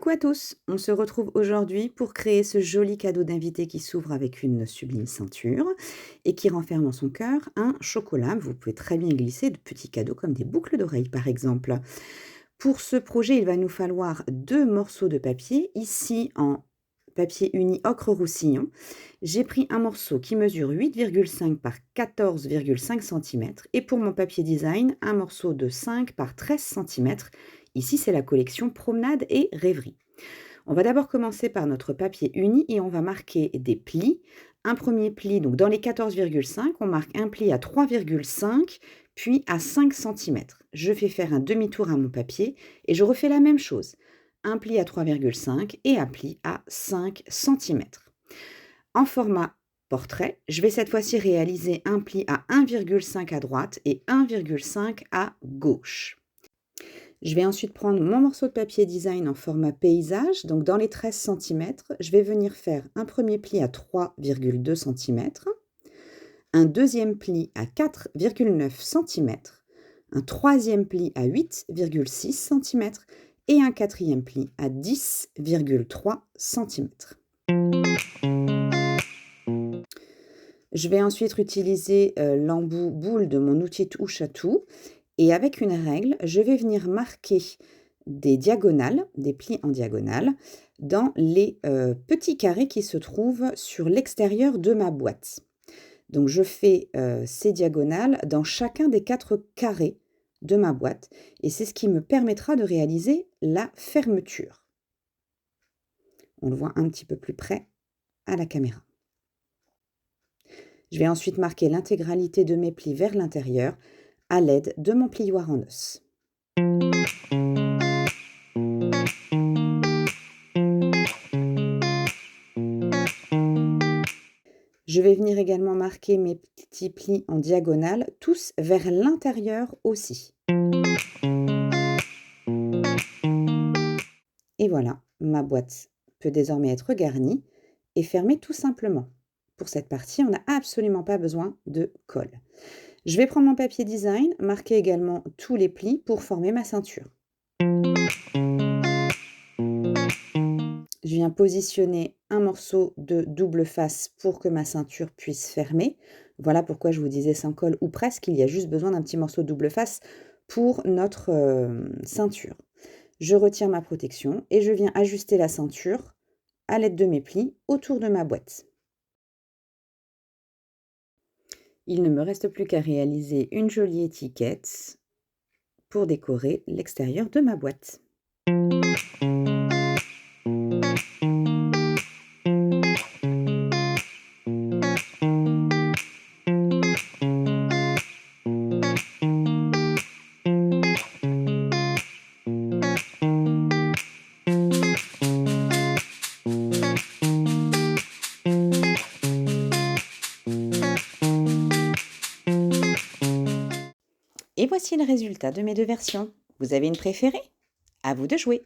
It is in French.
Coucou à tous, on se retrouve aujourd'hui pour créer ce joli cadeau d'invité qui s'ouvre avec une sublime ceinture et qui renferme en son cœur un chocolat. Vous pouvez très bien glisser de petits cadeaux comme des boucles d'oreilles par exemple. Pour ce projet, il va nous falloir 2 morceaux de papier, ici en papier uni ocre roussillon. J'ai pris un morceau qui mesure 8,5 par 14,5 cm et pour mon papier design, un morceau de 5 par 13 cm. Ici, c'est la collection Promenade et Rêverie. On va d'abord commencer par notre papier uni et on va marquer des plis. Un premier pli, donc dans les 14,5, on marque un pli à 3,5, puis à 5 cm. Je fais faire un demi-tour à mon papier et je refais la même chose. Un pli à 3,5 et un pli à 5 cm. En format portrait, je vais cette fois-ci réaliser un pli à 1,5 à droite et 1,5 à gauche. Je vais ensuite prendre mon morceau de papier design en format paysage, donc dans les 13 cm, je vais venir faire un premier pli à 3,2 cm, un deuxième pli à 4,9 cm, un troisième pli à 8,6 cm et un quatrième pli à 10,3 cm. Je vais ensuite utiliser l'embout boule de mon outil touche à tout et avec une règle, je vais venir marquer des diagonales, des plis en diagonale, dans les petits carrés qui se trouvent sur l'extérieur de ma boîte. Donc je fais ces diagonales dans chacun des 4 carrés de ma boîte et c'est ce qui me permettra de réaliser la fermeture. On le voit un petit peu plus près à la caméra. Je vais ensuite marquer l'intégralité de mes plis vers l'intérieur à l'aide de mon plioir en os. Je vais venir également marquer mes petits plis en diagonale, tous vers l'intérieur aussi. Et voilà, ma boîte peut désormais être garnie et fermée tout simplement. Pour cette partie, on n'a absolument pas besoin de colle. Je vais prendre mon papier design, marquer également tous les plis pour former ma ceinture. Je viens positionner un morceau de double face pour que ma ceinture puisse fermer. Voilà pourquoi je vous disais sans colle ou presque, il y a juste besoin d'un petit morceau de double face pour notre ceinture. Je retire ma protection et je viens ajuster la ceinture à l'aide de mes plis autour de ma boîte. Il ne me reste plus qu'à réaliser une jolie étiquette pour décorer l'extérieur de ma boîte. Et voici le résultat de mes 2 versions. Vous avez une préférée? À vous de jouer!